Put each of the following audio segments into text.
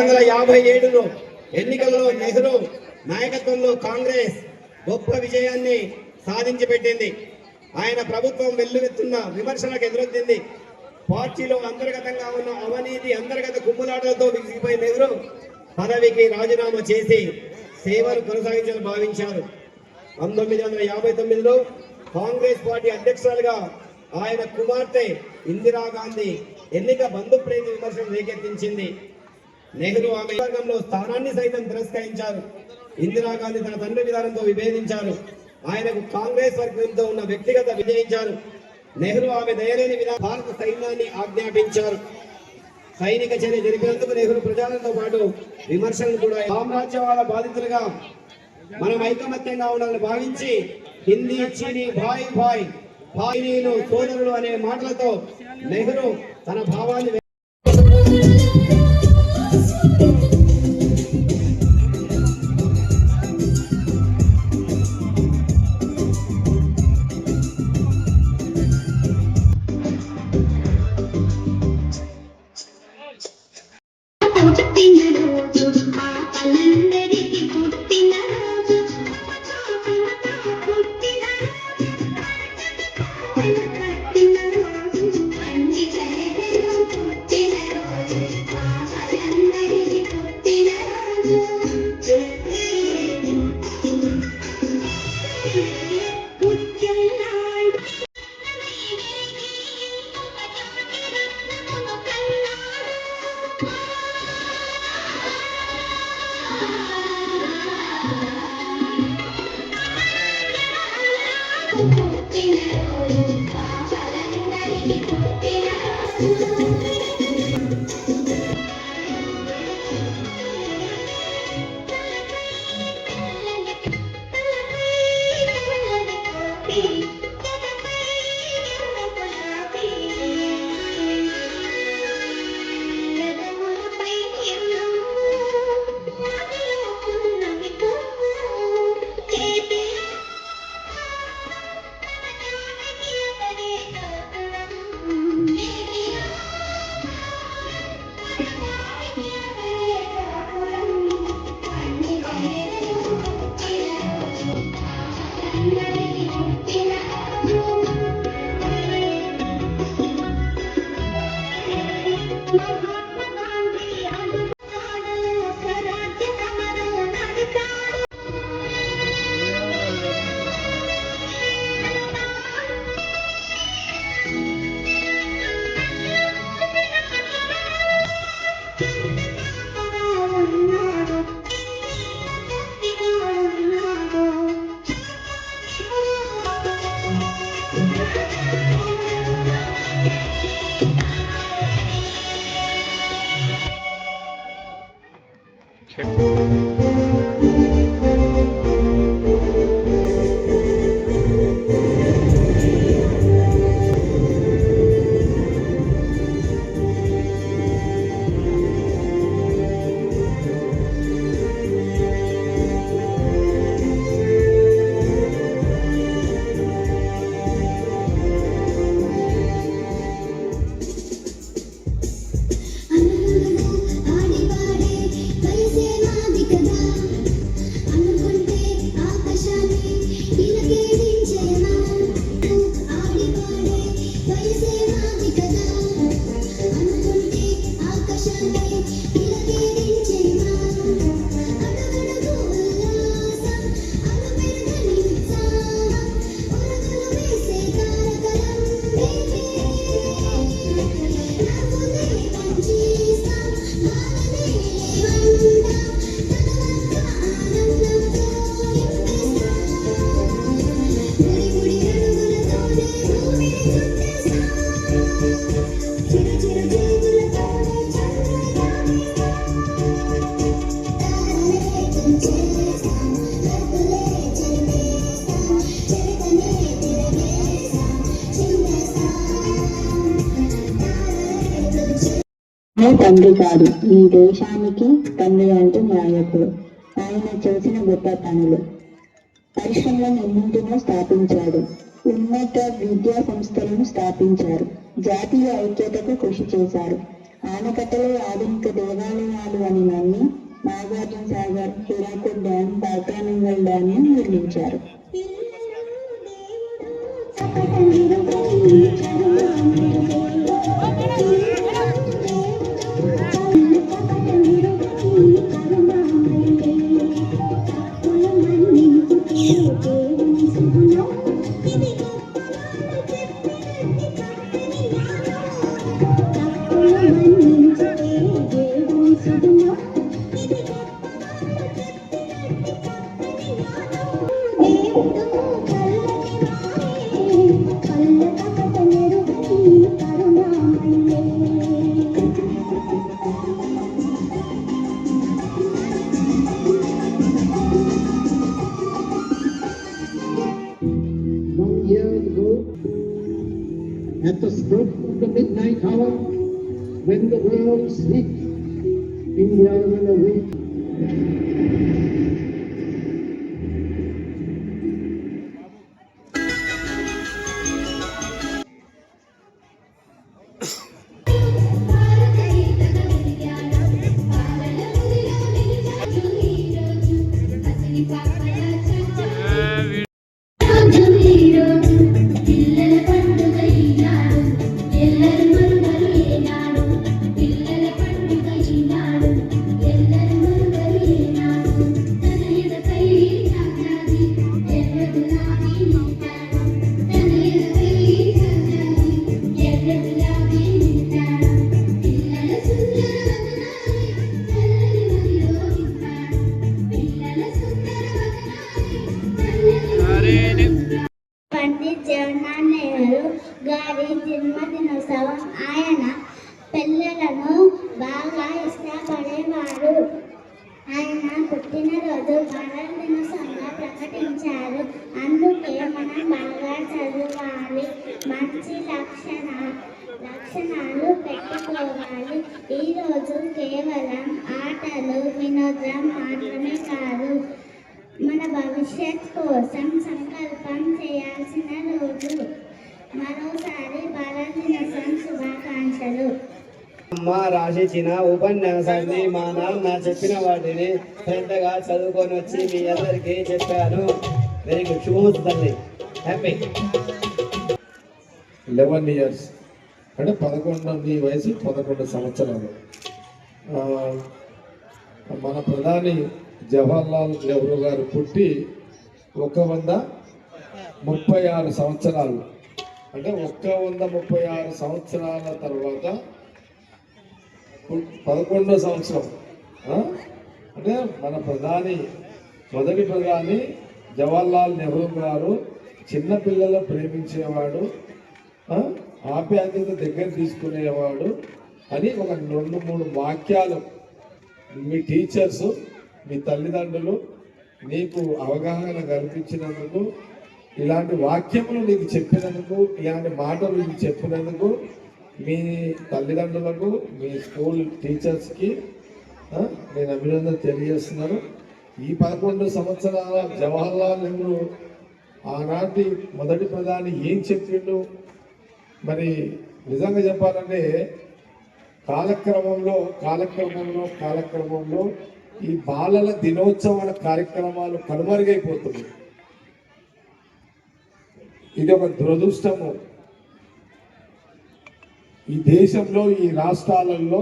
1957లో ఎన్నికల్లో నెహ్రూ నాయకత్వంలో కాంగ్రెస్ గొప్ప విజయాన్ని సాధించి పెట్టింది. ఆయన ప్రభుత్వం వెల్లువెత్తున్న విమర్శలకు ఎదురొచ్చింది. పార్టీలో అంతర్గతంగా ఉన్న అవినీతి అంతర్గత కుమ్ములాటలతో విసిగిపోయిన నెహ్రూ పదవికి రాజీనామా చేసి సేవలు కొనసాగించాలని భావించారు. 1959లో కాంగ్రెస్ పార్టీ అధ్యక్షురాలుగా ఆయన కుమార్తె ఇందిరాగాంధీ ఎన్నిక బంధుప్రీతి విమర్శలు రేకెత్తించింది. నెహ్రూ ఆమె వర్గంలో స్థానాన్ని సైతం తిరస్కరించారు. ఇందిరాగాంధీ తన తండ్రి విధానంతో విభేదించారు. ఆయనకు కాంగ్రెస్ వర్గంతో ఉన్న వ్యక్తిగత విజయించారు. నెహ్రూ ఆమె దయలేని విధానం భారత సైన్యాన్ని ఆజ్ఞాపించారు. సైనిక చర్య జరిపినందుకు నెహ్రూ ప్రజలతో పాటు విమర్శలను కూడా సామ్రాజ్యవాద బాధితులుగా మనం ఐకమత్యంగా ఉండాలని భావించి హిందీ చీనీ భాయ్ భాయ్ భాయినీలు సోదరులు అనే మాటలతో నెహ్రూ తన భావాన్ని తండ్రి కాదు, ఈ దేశానికి తండ్రి అంటూ నాయకుడు. ఆయన చేసిన గొప్ప పనులు: పరిశ్రమలను ఎన్నింటినో స్థాపించాడు, ఉన్నత విద్యా సంస్థలను స్థాపించారు, జాతీయ ఐక్యతకు కృషి చేశారు, ఆనకట్టలే ఆధునిక దేవాలయాలు అని నమ్మి నాగార్జున సాగర్, హీరాకుడ్ డ్యాం, పాల్కానంగల్ డ్యాం నిర్మించారు. At the stroke of the midnight hour, when the world sleeps, India will awake. Pandit Jawaharlal Nehru గారి జన్మదినోత్సవం. ఆయన పిల్లలను బాగా ఇష్టపడేవారు. ఆయన పుట్టినరోజు భారత దినోత్సవంగా ప్రకటించారు. అందుకే మనం బాగా చదవాలి, మంచి లక్షణాలు పెట్టుకోవాలి. ఈరోజు కేవలం ఆటలు వినోదం మాత్రమే కాదు, మన భవిష్యత్ కోసం సంకల్పం చేయాల్సిన రోజు. మరోసారి భారత దినోత్సవం శుభాకాంక్షలు. అమ్మ రాసిచ్చిన ఉపన్యాసాన్ని మా నాన్న చెప్పిన వాటిని శ్రద్ధగా చదువుకొని వచ్చి మీ అందరికీ చెప్పాను. Very good. శుభమస్తు తల్లి. హ్యాపీ. 11 years అంటే 11 నీ వయసు 11 సంవత్సరాలు. మన ప్రధాని జవహర్లాల్ నెహ్రూ గారు పుట్టి 136 సంవత్సరాలు, అంటే 136 సంవత్సరాల తర్వాత 11వ సంవత్సరం. అంటే మన మొదటి ప్రధాని జవహర్లాల్ నెహ్రూ గారు చిన్నపిల్లలు ప్రేమించేవాడు, ఆప్యాయత దగ్గర తీసుకునేవాడు అని ఒక 2-3 వాక్యాలు మీ టీచర్స్, మీ తల్లిదండ్రులు నీకు అవగాహన కల్పించినందుకు, ఇలాంటి వాక్యములు నీకు చెప్పినందుకు, ఇలాంటి మాటలు నీకు చెప్పినందుకు మీ తల్లిదండ్రులకు, మీ స్కూల్ టీచర్స్కి నేను అభినందన తెలియజేస్తున్నాను. ఈ 11 సంవత్సరాల జవహర్లాల్ నెహ్రూ ఆనాటి మొదటి ప్రధాని ఏం చెప్పిండు, మరి నిజంగా చెప్పాలంటే కాలక్రమంలో ఈ బాలల దినోత్సవాల కార్యక్రమాలు కనుమరుగైపోతున్నాయి. ఇది ఒక దురదృష్టము. ఈ దేశంలో, ఈ రాష్ట్రాలలో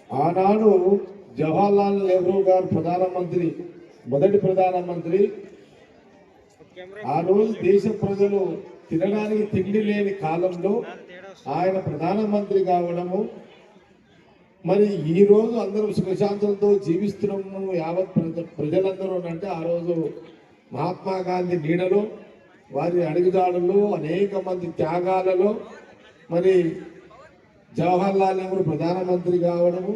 ఆనాడు జవహర్లాల్ నెహ్రూ గారు మొదటి ప్రధానమంత్రి. ఆ రోజు దేశ ప్రజలు తినడానికి తిండి లేని కాలంలో ఆయన ప్రధానమంత్రి కావడము, మరి ఈ రోజు అందరూ సుఖశాంతులతో జీవిస్తున్నాము యావత్ ప్రజలందరూ అంటే ఆ రోజు మహాత్మా గాంధీ నీడలో, వారి అడుగుదాడుల్లో, అనేక మంది త్యాగాలలో మరి జవహర్లాల్ నెహ్రూ ప్రధానమంత్రి కావడము,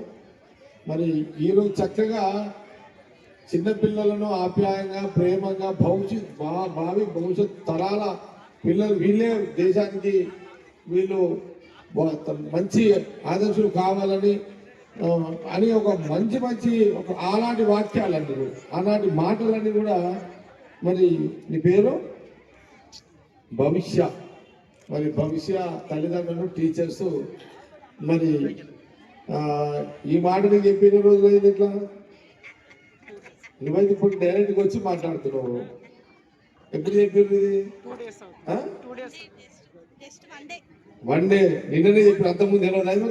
మరి ఈరోజు చక్కగా చిన్నపిల్లలను ఆప్యాయంగా, ప్రేమగా భావి భవిష్యత్ తరాల పిల్లలు వీళ్ళే దేశానికి వీళ్ళు మంచి ఆదర్శులు కావాలని అని ఒక మంచి ఒక ఆనాటి వాక్యాలన్నీ, ఆనాటి మాటలన్నీ కూడా. మరి నీ పేరు భవిష్య, మరి భవిష్య తల్లిదండ్రులు, టీచర్స్ మరి ఈ మాట నీకు చెప్పిన రోజులు అయింది ఎట్లా? నువ్వైతే ఇప్పుడు డైరెక్ట్గా వచ్చి మాట్లాడుతున్నావు. ఎప్పుడు చెప్పారు ఇది? 1 డే నిన్ననే చెప్పారు. అంతకుముందు తెలియదు అయినా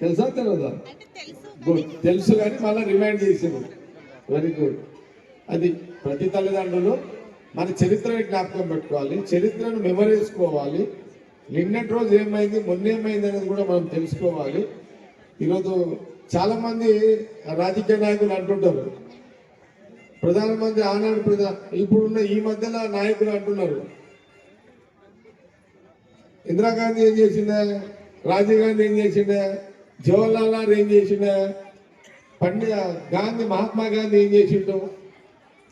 తెలుసా తెలియదా? గుడ్, తెలుసు కానీ మళ్ళీ రిమైండ్ చేసారు. Very good. అది ప్రతి తల్లిదండ్రులు మన చరిత్రని జ్ఞాపకం పెట్టుకోవాలి, చరిత్రను మెమరేసుకోవాలి. నిన్నటి రోజు ఏమైంది, మొన్న ఏమైంది అనేది కూడా మనం తెలుసుకోవాలి. ఈరోజు చాలా మంది రాజకీయ నాయకులు అంటుంటారు, ప్రధానమంత్రి ఆనాడు ఇప్పుడున్న ఈ మధ్యలో నాయకులు అంటున్నారు ఇందిరాగాంధీ ఏం చేసిండే, రాజీవ్ గాంధీ ఏం చేసిండే, జవహర్లాల్ నెహ్రూ ఏం చేసిండే, మహాత్మా గాంధీ ఏం చేసిండు,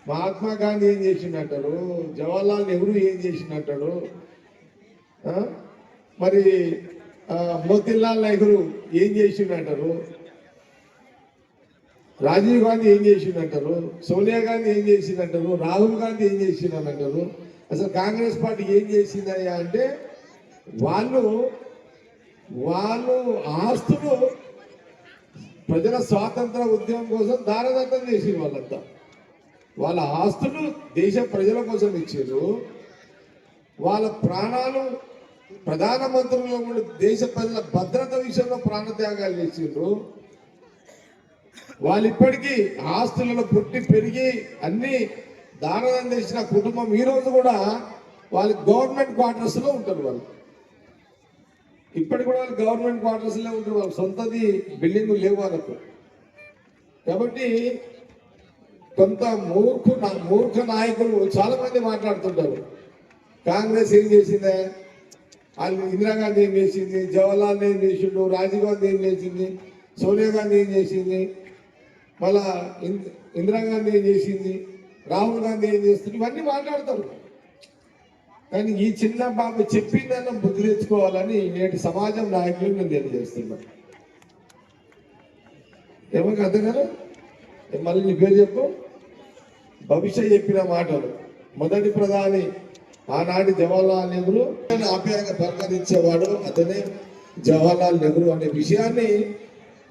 మహాత్మా గాంధీ ఏం చేసిండంటారు, జవహర్లాల్ నెహ్రూ ఏం చేసిండంటారు, మరి మోతీలాల్ నెహ్రూ ఏం చేసిండంటారు, రాజీవ్ గాంధీ ఏం చేసిండంటారు, సోనియా గాంధీ ఏం చేసిందంటారు, రాహుల్ గాంధీ ఏం చేసిందంటారు. అసలు కాంగ్రెస్ పార్టీ ఏం చేసిందయ్యా అంటే వాళ్ళు ఆస్తులు ప్రజల స్వాతంత్ర ఉద్యమం కోసం దారదత్తం చేసి వాళ్ళ ఆస్తులు దేశ ప్రజల కోసం ఇచ్చారు. వాళ్ళ ప్రాణాలు ప్రధానమంత్రులు కూడా దేశ ప్రజల భద్రత విషయంలో ప్రాణత్యాగాలు చేసిండ్రు. వాళ్ళు ఇప్పటికీ ఆస్తులను పుట్టి పెరిగి అన్ని దానం చేసిన కుటుంబం ఈ రోజు కూడా వాళ్ళు గవర్నమెంట్ క్వార్టర్స్ లో ఉంటారు. వాళ్ళు ఇప్పటికి కూడా వాళ్ళు గవర్నమెంట్ క్వార్టర్స్ లో ఉంటారు. వాళ్ళు సొంతది బిల్డింగ్ లేవు వాళ్ళకు. కాబట్టి కొంత మూర్ఖ నాయకులు చాలా మంది మాట్లాడుతుంటారు, కాంగ్రెస్ ఏం చేసిందే, వాళ్ళు ఇందిరాగాంధీ ఏం చేసింది, జవహర్లాల్ నెహ్రూ ఏం చేసిండు, రాజీవ్ గాంధీ ఏం చేసింది, సోనియా గాంధీ ఏం చేసింది, మళ్ళా ఇందిరాగాంధీ ఏం చేసింది, రాహుల్ గాంధీ ఏం చేస్తుంది, ఇవన్నీ మాట్లాడతారు. కానీ ఈ చిన్న బాబు చెప్పిందన్న బుద్ధి తెచ్చుకోవాలని నేటి సమాజం నాయకులు నేను తెలియజేస్తున్నాను. ఏమో అర్థం కదా? మళ్ళీ నీ పేరు చెప్పు. భవిష్యత్ చెప్పిన మాటలు. మొదటి ప్రధాని ఆనాటి జవహర్లాల్ నెహ్రూ ఆప్యాయంగా పలకరించేవాడు అతనే జవహర్లాల్ నెహ్రూ అనే విషయాన్ని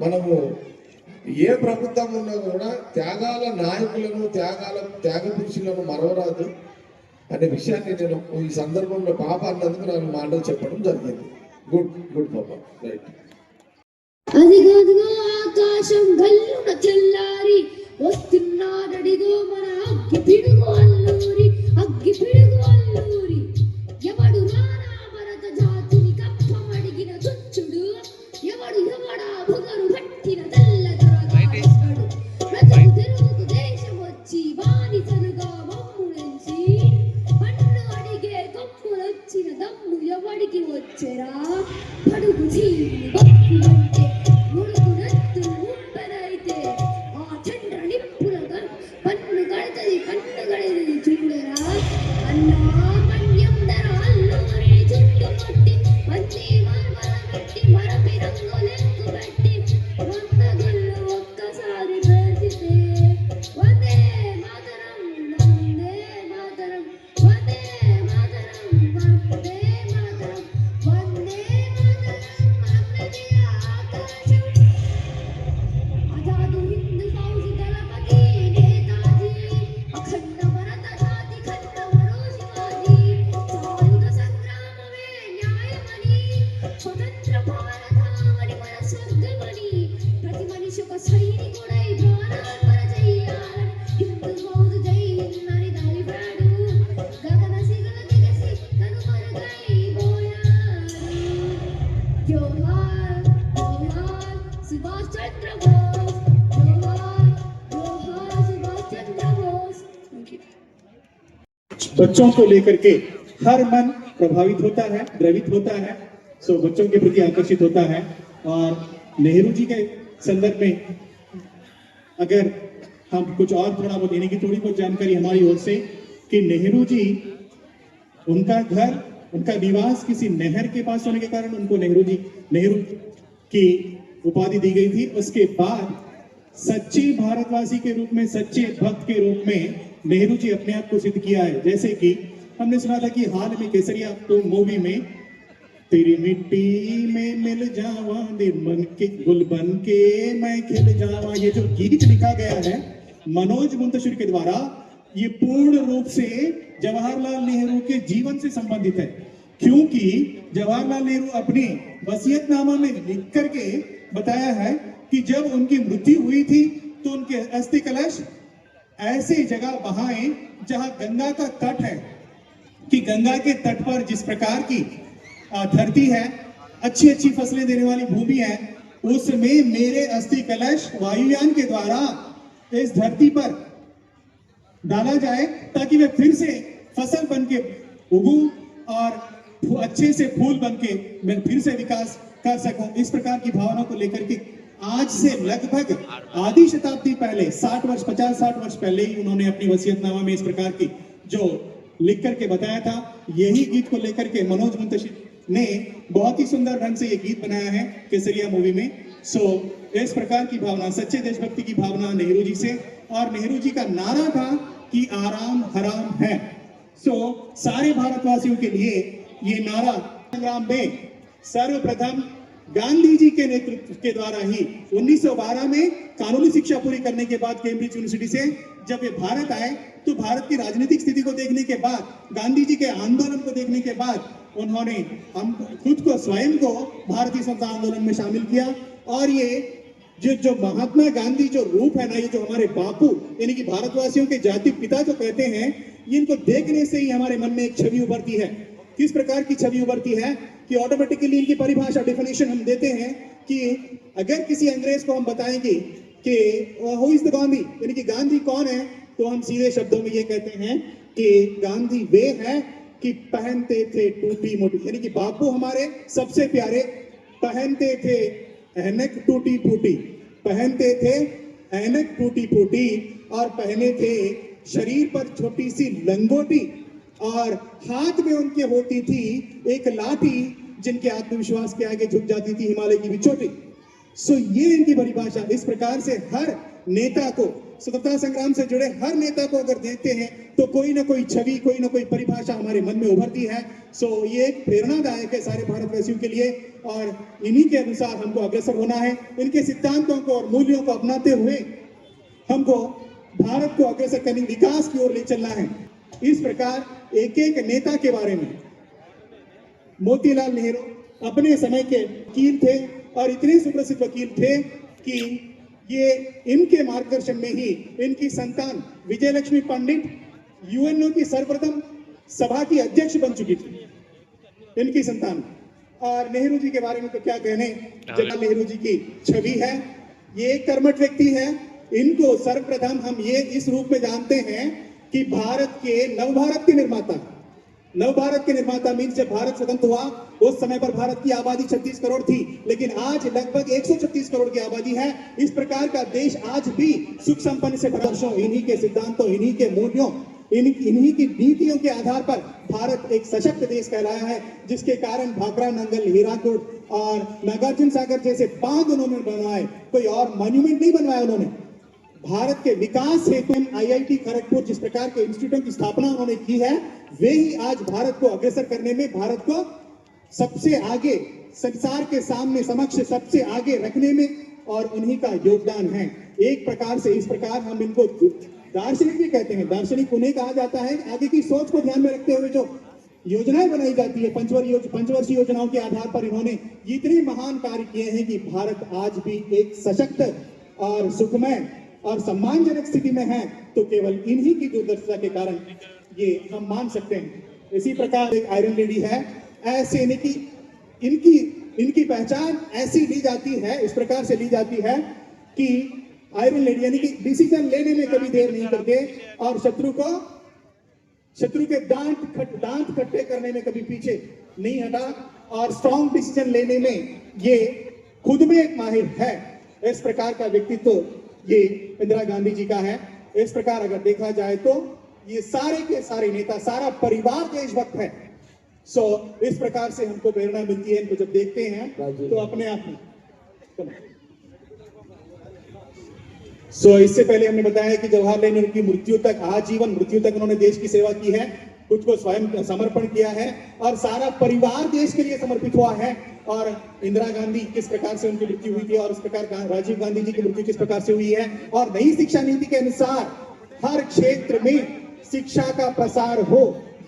మనము ఏ ప్రభుత్వం ఉన్నా కూడా త్యాగాల నాయకులను త్యాగ పురుషులను మరవరాదు అనే విషయాన్ని నేను ఈ సందర్భంలో పాప అన్నందుకు నేను మాటలు చెప్పడం జరిగింది. గుడ్ పాప, రైట్. అదిగదిగో ఆకాశం గల్లున తెల్లారి వస్తున్నాడడిగో మన అగ్గి పిడుగు అల్లూరి, అగ్గి పిడుగు అల్లూరి. ఎవడు రానా భరత జాతిని కప్పమడిగిన దుచ్చుడు, ఎవడా బుగరు పట్టిన తెల్లదొరగాడు. ప్రజలు తెరువుకు దేశం వచ్చి బానిసలుగా మమ్మురించి పన్ను అడిగే కొమ్ములొచ్చిన దమ్ము ఎవడికి వచ్చెరా? పడుగు చీని బక్కుమంటే ముడుకు నెత్తులు ఉప్పెనైతే ఆ చంద్ర నిప్పుల పన్ను గడిది చూడరా? అన్నా మన్యం ధర అల్లూరి చుట్టుముట్టి మంచి మార్మల పెట్టి మరపి రంగులెక్కు పెట్టి 100 గుళ్ళు ఒక్కసారి పెడితే వందే మాతరం, వందే మాతరం, వందే మాతరం, వందే మాతరం, వందే మాతరం. అన్నది ఆకాశం. ఆజాదు హింద్ ఫౌజ్ దళపతి నేతాజీ, అఖండ భరత జాతి ఖండవరో శివాజీ. సాయుధ సంగ్రామమే న్యాయమని, స్వతంత్ర భారతావని మన స్వర్గమని, ప్రతి మనిషి ఒక సైనికుడై ప్రాణార్పణ చెయ్యాలని హింద్ ఫౌజ్ జై హింద్ అని దరివాడు. గగన సిగల దిగసి కనుమరుగైపోయారు. జోహార్ జోహార్ సుభాష్ చంద్ర బోస్, జోహార్ జోహార్ సుభాష్ చంద్ర బోస్. बच्चों को लेकर के हर मन प्रभावित होता है, द्रवित होता है, सो बच्चों के प्रति आकर्षित होता है। और नेहरू जी के संदर्भ में अगर हम कुछ और थोड़ा बहुत देने की थोड़ी बहुत जानकारी हमारी ओर से कि नेहरू जी, उनका घर, उनका निवास किसी नहर के पास होने के कारण उनको नेहरू की उपाधि दी गई थी। उसके बाद सच्चे भारतवासी के रूप में, सच्चे भक्त के रूप में नेहरू जी अपने आप को सिद्ध किया है। जैसे कि हमने सुना था कि हाल में केसरिया 2 मूवी में तेरी मिट्टी में मिल जावा निर्मन के गुल बन के मैं खिल जावा। ये जो गीत लिखा गया है मनोज मुंतशिर के द्वारा, ये पूर्ण रूप से जवाहरलाल नेहरू के जीवन से संबंधित है, क्योंकि जवाहरलाल नेहरू अपनी वसीयतनामा में लिख करके बताया है कि जब उनकी मृत्यु हुई थी तो उनके अस्थि कलश ऐसे जगह बहाएं जहां गंगा का तट है, कि गंगा के तट पर जिस प्रकार की धरती है, अच्छी अच्छी फसलें देने वाली भूमि है, उसमें मेरे अस्थि कलश वायुयान के द्वारा इस धरती पर डाला जाए ताकि वे फिर से फसल बन के उगूं और अच्छे से फूल बन के मैं फिर से विकास कर सकूं। इस प्रकार की भावना को लेकर के आज से लगभग आधी शताब्दी पहले 60 वर्ष 50-60 वर्ष पहले ही उन्होंने अपनी वसीयतनामा में इस प्रकार की जो लिख करके बताया था। यही गीत को लेकर के मनोज मुंतशिर ने बहुत ही सुंदर ढंग से ये गीत बनाया है केसरिया मूवी में। इस प्रकार की भावना, सच्चे देशभक्ति की भावना नेहरू जी से, और नेहरू जी का नारा था कि आराम हराम है। सारे भारतवासियों के लिए ये नारा संग्राम में सर्वप्रथम गांधी जी के नेतृत्व के द्वारा ही 1912 में कानूनी शिक्षा पूरी करने के बाद केम्ब्रिज यूनिवर्सिटी से जब ये भारत आए, तो भारत की राजनीतिक स्थिति को देखने के बाद, गांधी जी के आंदोलन को देखने के बाद उन्होंने हम खुद को स्वयं को भारतीय स्वतंत्रता आंदोलन में शामिल किया। और ये जो महात्मा गांधी जो रूप है ना, ये जो हमारे बापू यानी कि भारतवासियों के जाति पिता जो कहते हैं, इनको देखने से ही हमारे मन में एक छवि उभरती है। किस प्रकार की छवि उभरती है कि ऑटोमेटिकली इनकी परिभाषा डेफिनेशन हम देते हैं कि अगर किसी अंग्रेज को हम बताएंगे कि हु इज द गांधी, यानी कि गांधी कौन है, तो हम सीधे शब्दों में ये कहते हैं कि गांधी वे है कि पहनते थे टूटी मोटी, यानी कि बापू हमारे सबसे प्यारे पहनते थे ऐनक टूटी फूटी, पहनते थे ऐनक टूटी फूटी, और पहने थे शरीर पर छोटी सी लंगोटी, और हाथ में उनके होती थी एक लाठी जिनके आत्मविश्वास के आगे झुक जाती थी हिमालय की भी चोटी। ये इनकी परिभाषा। इस प्रकार से हर नेता को, स्वतंत्रता संग्राम से जुड़े हर नेता को अगर देखते हैं तो कोई ना कोई छवि, कोई ना कोई परिभाषा हमारे मन में उभरती है। ये एक प्रेरणादायक है सारे भारतवासियों के लिए, और इन्हीं के अनुसार हमको अग्रसर होना है। इनके सिद्धांतों को और मूल्यों को अपनाते हुए हमको भारत को अग्रसर करने, विकास की ओर ले चलना है। इस प्रकार एक एक नेता के बारे में, मोतीलाल नेहरू अपने समय के वकील थे, और इतने सुप्रसिद्ध वकील थे कि ये इनके मार्गदर्शन में ही इनकी संतान विजयलक्ष्मी पंडित यूएनओ की सर्वप्रथम सभा की अध्यक्ष बन चुकी थी, इनकी संतान। और नेहरू जी के बारे में तो क्या कहने, जवाहरलाल नेहरू जी की छवि है। ये एक कर्मठ व्यक्ति है। इनको सर्वप्रथम हम ये इस रूप में जानते हैं कि भारत के नवभारत के निर्माता। नवभारत के निर्माता मीन्स जब भारत स्वतंत्र हुआ उस समय पर भारत की आबादी 36 करोड़ थी, लेकिन आज लगभग 136 करोड़ की आबादी है। इस प्रकार का देश आज भी सुख संपन्न से भरा, इन्हीं के सिद्धांतों, इन्हीं के मूल्यों, इन्हीं की नीतियों के आधार पर भारत एक सशक्त देश कहलाया है, जिसके कारण भाखड़ा नंगल, हीराकुद और नागार्जुन सागर जैसे बांध उन्होंने बनवाए, कोई और मॉन्यूमेंट नहीं बनवाया उन्होंने। भारत के विकास हेतु आईआईटी खड़गपुर जिस प्रकार के इंस्टीट्यूटों की स्थापना उन्होंने की है, वे ही आज भारत को अग्रसर करने में, भारत को सबसे आगे, संसार के सामने समक्ष सबसे आगे रखने में, और उन्हीं का योगदान है। एक प्रकार से, इस प्रकार हम इनको दार्शनिक भी कहते हैं। दार्शनिक उन्हें कहा जाता है आगे की सोच को ध्यान में रखते हुए जो योजनाएं बनाई जाती है, पंचवर्षीय योजनाओं के आधार पर इन्होंने इतने महान कार्य किए हैं कि भारत आज भी एक सशक्त और सुखमय और सम्मानजनक स्थिति में है, तो केवल इन्हीं की दूरदर्शिता के कारण ये हम मान सकते हैं। इसी प्रकार एक आयरन लेडी है, ऐसे इनकी पहचान ऐसी ली जाती है, इस प्रकार से ली जाती है कि आयरन लेडी यानी कि डिसीजन लेने में कभी देर नहीं करते, और शत्रु के दांत खट्टे करने में कभी पीछे नहीं हटा, और स्ट्रॉन्ग डिसीजन लेने में ये खुद में एक माहिर है। इस प्रकार का व्यक्तित्व ये इंदिरा गांधी जी का है। इस प्रकार अगर देखा जाए तो ये सारे के सारे नेता, सारा परिवार देशभक्त है। इस प्रकार से हमको प्रेरणा मिलती है, इनको जब देखते हैं तो अपने आप में। इससे पहले हमने बताया कि जवाहरलाल नेहरू की मृत्यु तक, आजीवन मृत्यु तक उन्होंने देश की सेवा की है। खुद को स्वयं समर्पण किया है और सारा परिवार देश के लिए समर्पित हुआ है। और इंदिरा गांधी किस प्रकार से उनकी मृत्यु हुई थी और उस प्रकार राजीव गांधी जी की मृत्यु किस प्रकार से हुई है, और नई शिक्षा नीति के अनुसार हर क्षेत्र में शिक्षा का प्रसार हो,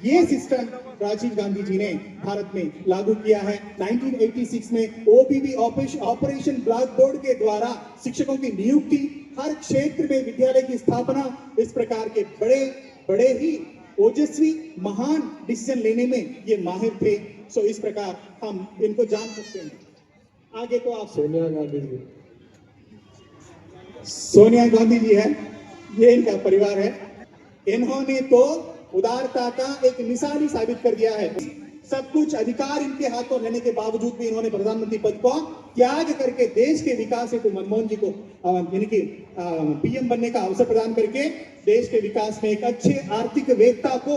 ये सिस्टम राजीव गांधी जी ने भारत में लागू किया है। 1986 में ओपीबी ऑपरेशन ब्लैक बोर्ड के द्वारा शिक्षकों की नियुक्ति, हर क्षेत्र में विद्यालय की स्थापना, इस प्रकार के बड़े बड़े ही ओजस्वी महान डिसीजन लेने में ये माहिर थे। सो इस प्रकार हम इनको जान सकते हैं। आगे तो आप सोनिया गांधी जी है, ये इनका परिवार है। इन्होंने तो उदारता का एक मिसाल ही साबित कर दिया है। सब कुछ अधिकार इनके हाथों रहने के बावजूद भी इन्होंने प्रधानमंत्री पद को त्याग करके देश के विकास हेतु मनमोहन जी को यानी कि पीएम बनने का अवसर प्रदान करके देश के विकास में एक अच्छे आर्थिक वेत्ता को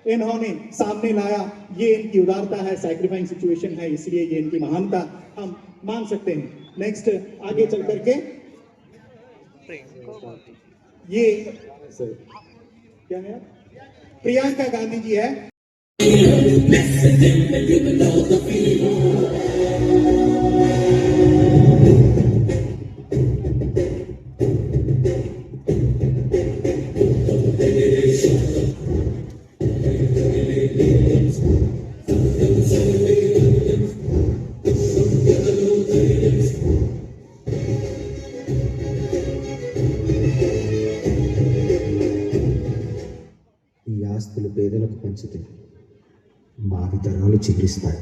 इन्होंने सामने लाया। ये इनकी उदारता है, सैक्रिफाइंग सिचुएशन है, इसलिए ये इनकी महानता हम मान सकते हैं। नेक्स्ट आगे चल करके ये क्या है, प्रियंका गांधी जी है। ఈ ఆస్తులు పేదలకు పంచితే భావితరాలు చిగురిస్తాయి.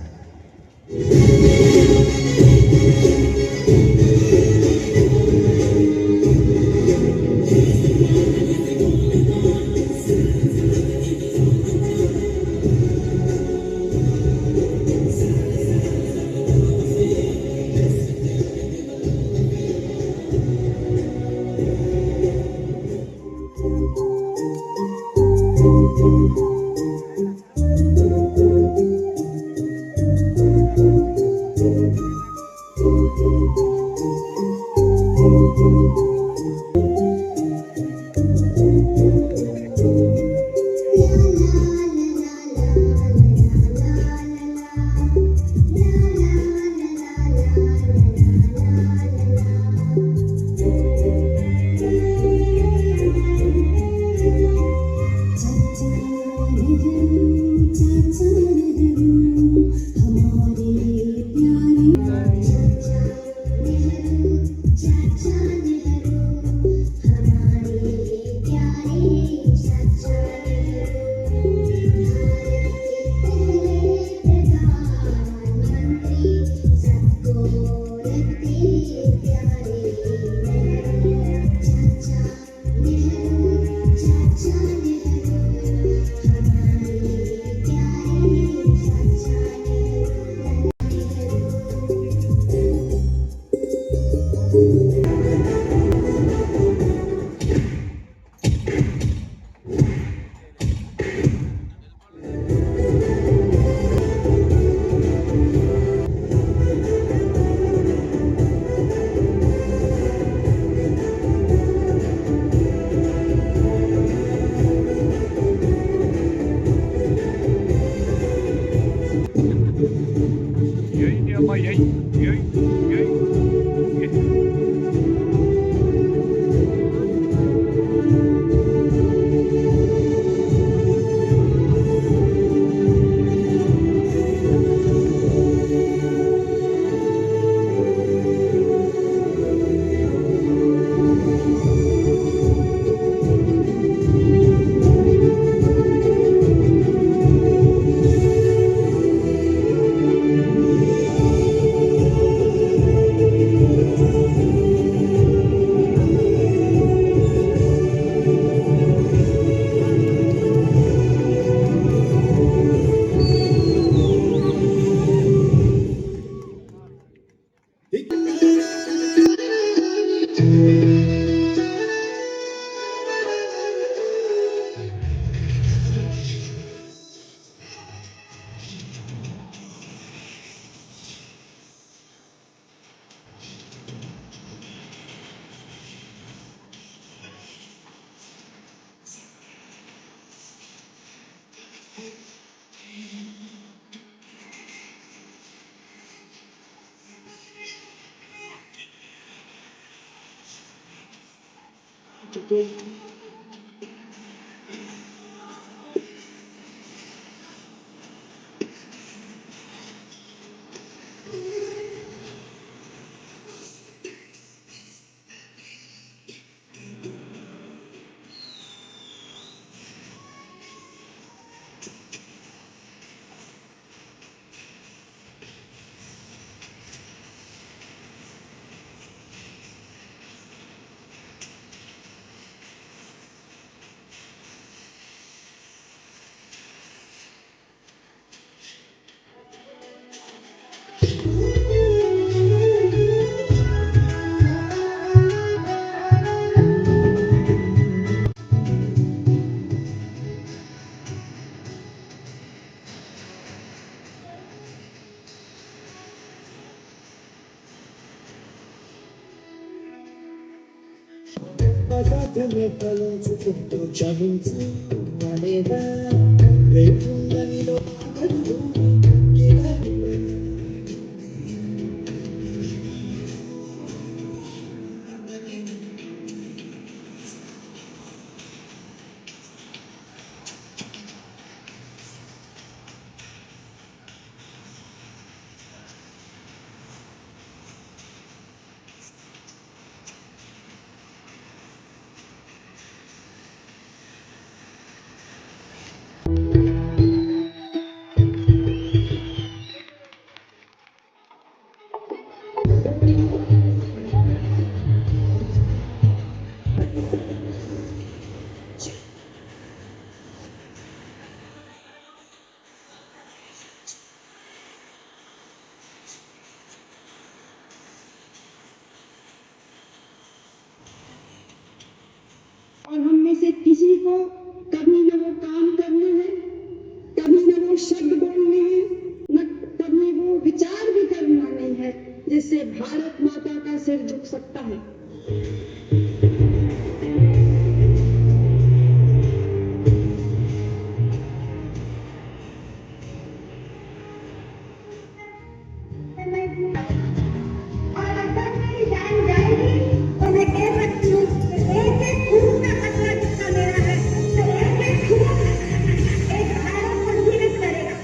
और हम में से किसी को कभी न वो काम करने हैं, कभी न वो शब्द बोलने हैं, न कभी वो विचार भी करना नहीं है जिससे भारत माता का सिर झुक सकता है। और अगर मेरी जान जाएगी तो मैं कह सकती हूँ कि एक एक खून का कतरा जितना मेरा है, तो एक एक खून एक भारत को जीवित करेगा।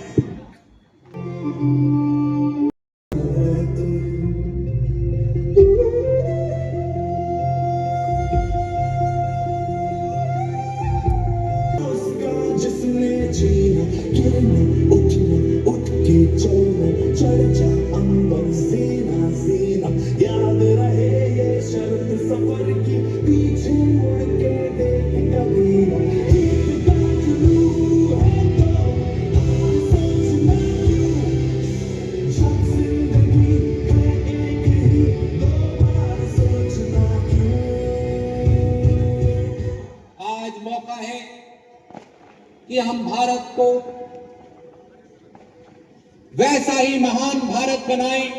आज मौका है कि हम भारत को वैसा ही महान भारत बनाएं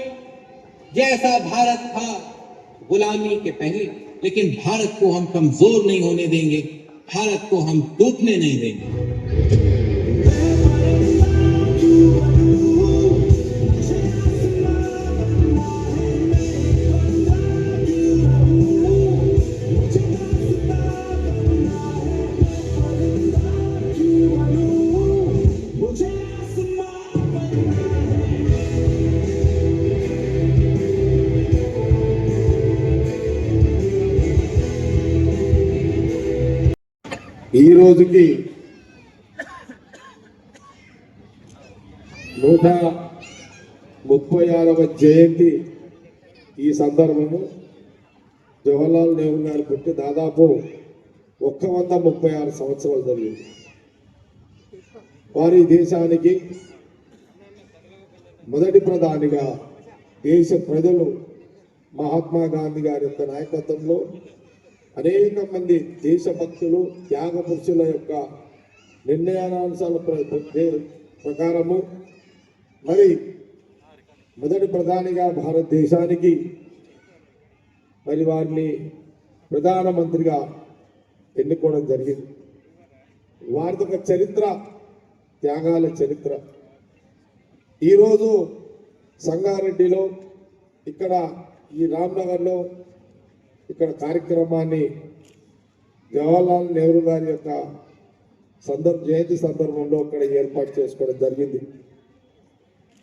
जैसा भारत था गुलामी के पहले, लेकिन भारत को हम कमजोर नहीं होने देंगे, भारत को हम टूटने नहीं देंगे। ఈ రోజుకి 136వ జయంతి ఈ సందర్భంలో జవహర్లాల్ నెహ్రూ గారి పుట్టి దాదాపు 136 సంవత్సరాలు జరిగింది. వారి దేశానికి మొదటి ప్రధానిగా దేశ ప్రజలు మహాత్మా గాంధీ గారి యొక్క నాయకత్వంలో అనేక మంది దేశభక్తులు త్యాగ పురుషుల యొక్క నిర్ణయానుసార ప్రకారము మరి మొదటి ప్రధానిగా భారతదేశానికి మరి వారిని ప్రధానమంత్రిగా ఎన్నుకోవడం జరిగింది. వారి యొక్క చరిత్ర త్యాగాల చరిత్ర. ఈరోజు సంగారెడ్డిలో ఇక్కడ ఈ రామ్నగర్లో ఇక్కడ కార్యక్రమాన్ని జవహర్లాల్ నెహ్రూ గారి యొక్క జయంతి సందర్భంలో ఇక్కడ ఏర్పాటు చేసుకోవడం జరిగింది.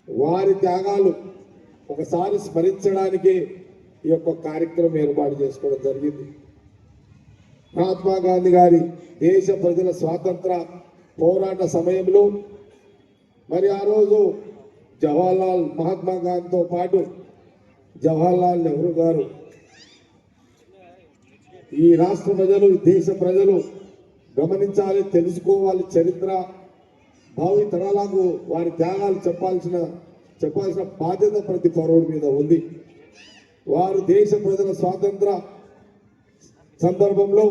వారి త్యాగాలు ఒకసారి స్మరించడానికి ఈ యొక్క కార్యక్రమం ఏర్పాటు చేసుకోవడం జరిగింది. మహాత్మా గాంధీ గారి దేశ ప్రజల స్వాతంత్ర పోరాట సమయంలో మరి ఆ రోజు మహాత్మా గాంధీతో పాటు జవహర్లాల్ నెహ్రూ గారు ఈ రాష్ట్ర ప్రజలు దేశ ప్రజలు గమనించాలి, తెలుసుకోవాలి, చరిత్ర భావి తరాలకు వారి త్యాగాలు చెప్పాల్సిన బాధ్యత ప్రతి పౌరుడి మీద ఉంది. వారు దేశ ప్రజల స్వాతంత్ర సందర్భంలో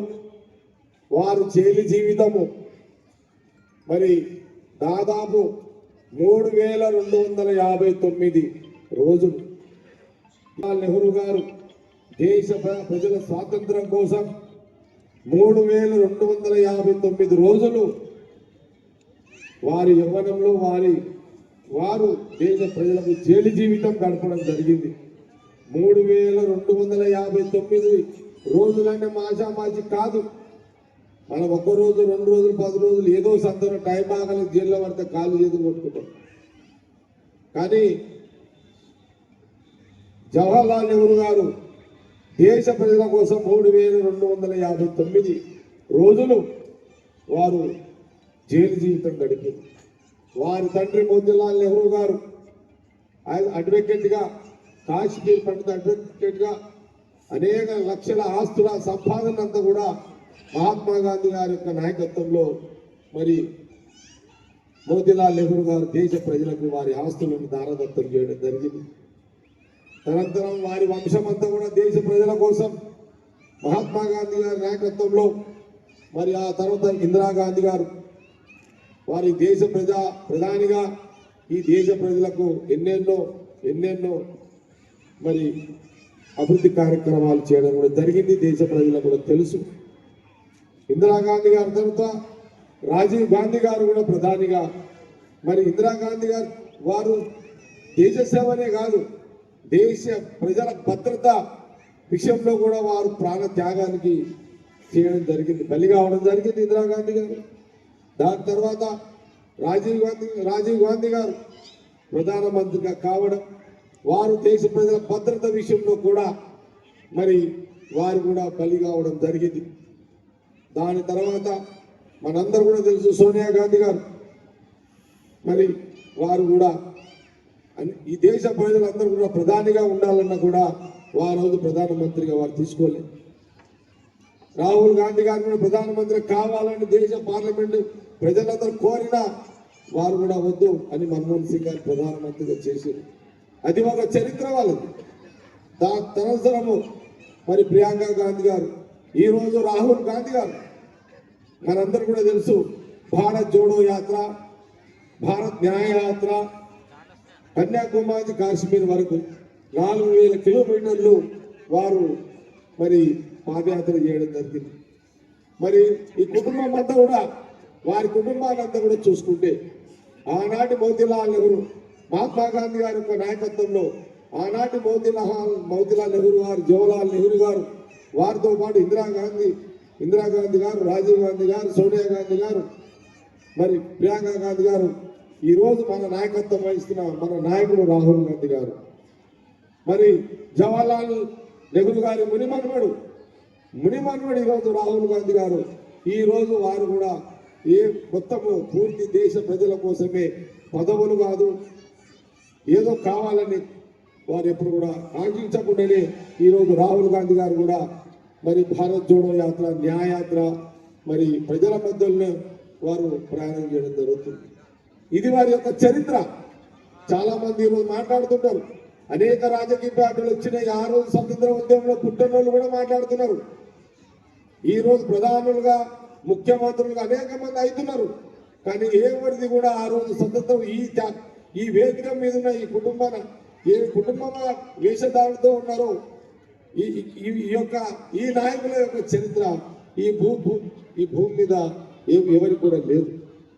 వారు జైలు జీవితము మరి దాదాపు 3259 రోజులు. నెహ్రూ గారు దేశ ప్రజల స్వాతంత్రం కోసం 3259 రోజులు వారి యవ్వనంలో వారు దేశ ప్రజలకు జైలు జీవితం గడపడం జరిగింది. 3259 రోజులంటే మాజామాజీ కాదు. మనం ఒక్క రోజు 2 రోజులు 10 రోజులు ఏదో సందర్భం టైం ఆగలి జైల్లో పడితే కాళ్ళు చేతులు కొట్టుకుంటాం. కానీ జవహర్లాల్ నెహ్రూ గారు దేశ ప్రజల కోసం 3259 రోజులు వారు జైలు జీవితం గడిపారు. వారి తండ్రి మోతీలాల్ నెహ్రూ గారు అడ్వకేట్గా, కాశ్మీర్ పండిత అడ్వకేట్గా అనేక లక్షల ఆస్తుల సంపాదన అంతా కూడా మహాత్మా గాంధీ గారి యొక్క నాయకత్వంలో మరి మోతీలాల్ నెహ్రూ గారు దేశ ప్రజలకు వారి ఆస్తులను దారదత్తం చేయడం జరిగింది. తనంతరం వారి వంశం అంతా కూడా దేశ ప్రజల కోసం మహాత్మా గాంధీ గారి నాయకత్వంలో మరి ఆ తర్వాత ఇందిరాగాంధీ గారు వారి దేశ ప్రధానిగా ఈ దేశ ప్రజలకు ఎన్నెన్నో మరి అభివృద్ధి కార్యక్రమాలు చేయడం కూడా జరిగింది. దేశ ప్రజలకు కూడా తెలుసు. ఇందిరాగాంధీ గారి తర్వాత రాజీవ్ గాంధీ గారు కూడా ప్రధానిగా మరి ఇందిరాగాంధీ గారు వారు దేశ సేవనే కాదు, దేశ ప్రజల భద్రత విషయంలో కూడా వారు ప్రాణ త్యాగానికి చేయడం జరిగింది, బలి కావడం జరిగింది ఇందిరాగాంధీ గారు. దాని తర్వాత రాజీవ్ గాంధీ గారు ప్రధానమంత్రిగా కావడం, వారు దేశ ప్రజల భద్రత విషయంలో కూడా మరి వారు కూడా బలి కావడం జరిగింది. దాని తర్వాత మనందరూ కూడా తెలుసు సోనియా గాంధీ గారు మరి వారు కూడా ఈ దేశ ప్రజలందరూ కూడా ప్రధానిగా ఉండాలన్నా కూడా వారు ప్రధానమంత్రిగా వారు తీసుకోలేదు. రాహుల్ గాంధీ గారు కూడా ప్రధానమంత్రి కావాలని దేశ పార్లమెంటు ప్రజలందరూ కోరినా వారు కూడా వద్దు అని మన్మోహన్ సింగ్ గారు ప్రధానమంత్రిగా చేశారు. అది ఒక చరిత్ర వాళ్ళది. దాని తదనంతరము మరి ప్రియాంక గాంధీ గారు, ఈరోజు రాహుల్ గాంధీ గారు మనందరూ కూడా తెలుసు భారత్ జోడో యాత్ర, భారత్ న్యాయ యాత్ర కన్యాకుమారి కాశ్మీర్ వరకు 4000 కిలోమీటర్లు వారు మరి పాదయాత్ర చేయడం జరిగింది. మరి ఈ కుటుంబం అంతా కూడా వారి కుటుంబాలంతా కూడా చూసుకుంటే ఆనాటి మోతీలాల్ నెహ్రూ మహాత్మా గాంధీ గారి యొక్క నాయకత్వంలో ఆనాటి మోతీలాల్ నెహ్రూ గారు, జవహర్లాల్ నెహ్రూ గారు, వారితో పాటు ఇందిరాగాంధీ గారు, రాజీవ్ గాంధీ గారు, సోనియా గాంధీ గారు, మరి ప్రియాంక గాంధీ గారు, ఈరోజు మన నాయకత్వం వహిస్తున్న మన నాయకుడు రాహుల్ గాంధీ గారు, మరి జవహర్లాల్ నెహ్రూ గారి మునిమన్వడు ఈరోజు రాహుల్ గాంధీ గారు. ఈరోజు వారు కూడా మొత్తము పూర్తి దేశ ప్రజల కోసమే, పదవులు కాదు ఏదో కావాలని వారు ఎప్పుడు కూడా ఆశించకుండానే ఈరోజు రాహుల్ గాంధీ గారు కూడా మరి భారత్ జోడో యాత్ర, న్యాయయాత్ర మరి ప్రజల మధ్యలోనే వారు ప్రయాణం చేయడం జరుగుతుంది. ఇది వారి యొక్క చరిత్ర. చాలా మంది ఈరోజు మాట్లాడుతుంటారు, అనేక రాజకీయ పార్టీలు వచ్చినాయి. ఆ రోజు స్వతంత్ర ఉద్యమంలో పుట్టినోళ్ళు కూడా మాట్లాడుతున్నారు. ఈ రోజు ప్రధానులుగా, ముఖ్యమంత్రులుగా అనేక మంది అవుతున్నారు. కానీ ఎవరిది కూడా ఆ రోజు స్వతంత్రం ఈ వేదిక మీద ఉన్న ఈ కుటుంబ వేషధారులతో ఉన్నారో ఈ నాయకుల యొక్క చరిత్ర ఈ భూమి మీద ఎవరికి కూడా లేదు.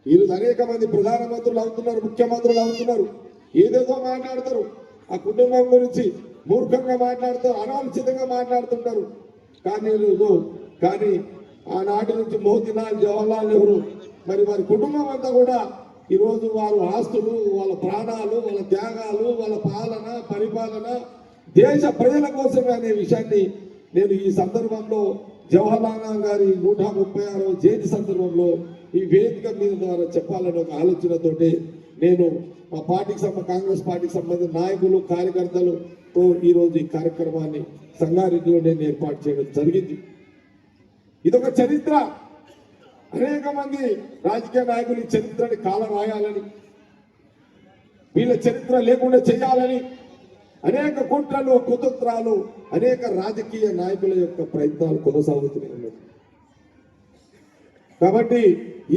ఈరోజు అనేక మంది ప్రధానమంత్రులు అవుతున్నారు, ముఖ్యమంత్రులు అవుతున్నారు, ఏదేదో మాట్లాడతారు, ఆ కుటుంబం గురించి మూర్ఖంగా మాట్లాడతారు, అనాలోచితంగా మాట్లాడుతుంటారు. కానీ ఆనాటి నుంచి మోతీలాల్, జవహర్లాల్ నెహ్రూ మరి వారి కుటుంబం అంతా కూడా ఈరోజు వారు ఆస్తులు, వాళ్ళ ప్రాణాలు, వాళ్ళ త్యాగాలు, వాళ్ళ పాలన, పరిపాలన దేశ ప్రజల కోసమే అనే విషయాన్ని నేను ఈ సందర్భంలో జవహర్లాల్ నెహ్రూ గారి 136వ జయంతి సందర్భంలో ఈ వేదిక మీద ద్వారా చెప్పాలని ఒక ఆలోచనతోటి నేను మా కాంగ్రెస్ పార్టీకి సంబంధించిన నాయకులు, కార్యకర్తలతో ఈరోజు ఈ కార్యక్రమాన్ని సంగారెడ్డిలో నేను ఏర్పాటు చేయడం జరిగింది. ఇదొక చరిత్ర. అనేక మంది రాజకీయ నాయకులు ఈ చరిత్రని కాల రాయాలని, వీళ్ళ చరిత్ర లేకుండా చేయాలని అనేక కుట్రలు, కుతంత్రాలు, అనేక రాజకీయ నాయకుల యొక్క ప్రయత్నాలు కొనసాగుతున్నాయి. కాబట్టి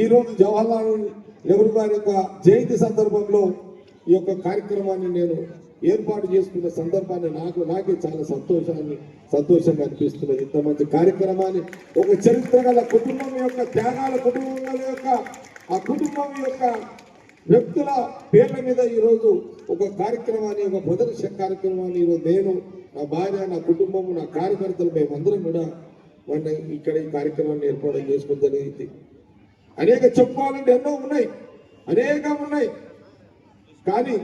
ఈరోజు జవహర్లాల్ నెహ్రూ గారి యొక్క జయంతి సందర్భంలో ఈ యొక్క కార్యక్రమాన్ని నేను ఏర్పాటు చేసుకున్న సందర్భాన్ని నాకే చాలా సంతోషంగా అనిపిస్తున్నది. ఇంత మంచి కార్యక్రమాన్ని ఒక చరిత్ర గల కుటుంబం యొక్క త్యాగాల కుటుంబం యొక్క ఆ కుటుంబం యొక్క వ్యక్తుల పేర్ల మీద ఈరోజు ఒక కార్యక్రమాన్ని, ఒక ప్రదర్శన కార్యక్రమాన్ని ఈరోజు నేను, నా భార్య, నా కుటుంబం, నా కార్యకర్తలు మేమందరం కూడా ఇక్కడ ఈ కార్యక్రమాన్ని ఏర్పాటు చేసుకోవడం జరిగింది. అనేక చెప్పుకోవాలంటే ఎన్నో ఉన్నాయి, అనేకం ఉన్నాయి. కానీ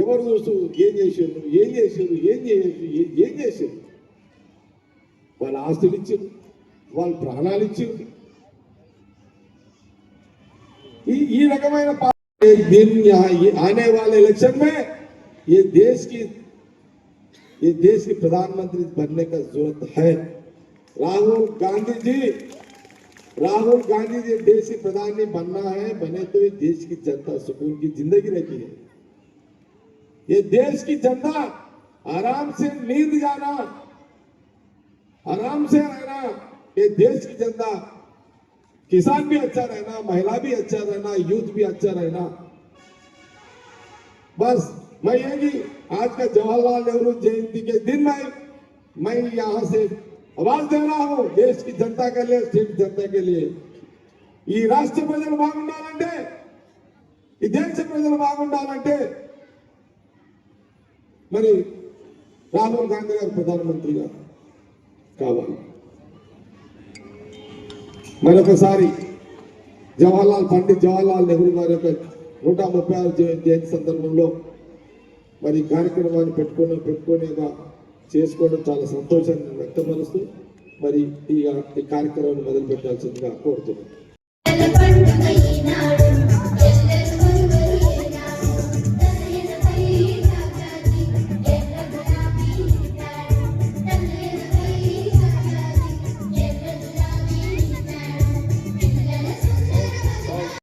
ఎవరు చూస్తూ ఏం చేశారు, వాళ్ళ ఆస్తులు ఇచ్చారు, వాళ్ళ ప్రాణాలు ఇచ్చారు. ఈ రకమైన आने वाले इलेक्शन में ये देश की प्रधानमंत्री बनने का जरूरत है। राहुल गांधी जी देश की प्रधानी बनना है, बने तो ये देश की जनता सुकून की जिंदगी रहती है। ये देश की जनता आराम से नींद जाना, आराम से रहना, ये देश की जनता, किसान भी अच्छा रहना, महिला भी अच्छा रहना, यूथ भी अच्छा रहना। बस मैं ये आज का जवाहरलाल नेहरू जयंती के दिन में मैं यहाँ से आवाज दे रहा हूँ देश की जनता के लिए, स्टेट जनता के लिए। ఈ రాష్ట్ర ప్రజలు బాగుండాలంటే, ఈ దేశ ప్రజలు బాగుండాలంటే మరి రాహుల్ గాంధీ గారు ప్రధానమంత్రిగా కావాలి. మరొకసారి పండిత్ జవహర్లాల్ నెహ్రూ గారి యొక్క 136వ జయంతి సందర్భంలో మరి కార్యక్రమాన్ని పెట్టుకొని చేసుకోవడం చాలా సంతోషాన్ని వ్యక్తపరుస్తూ మరి ఈ కార్యక్రమాన్ని మొదలు పెట్టాల్సిందిగా కోరుతున్నాను.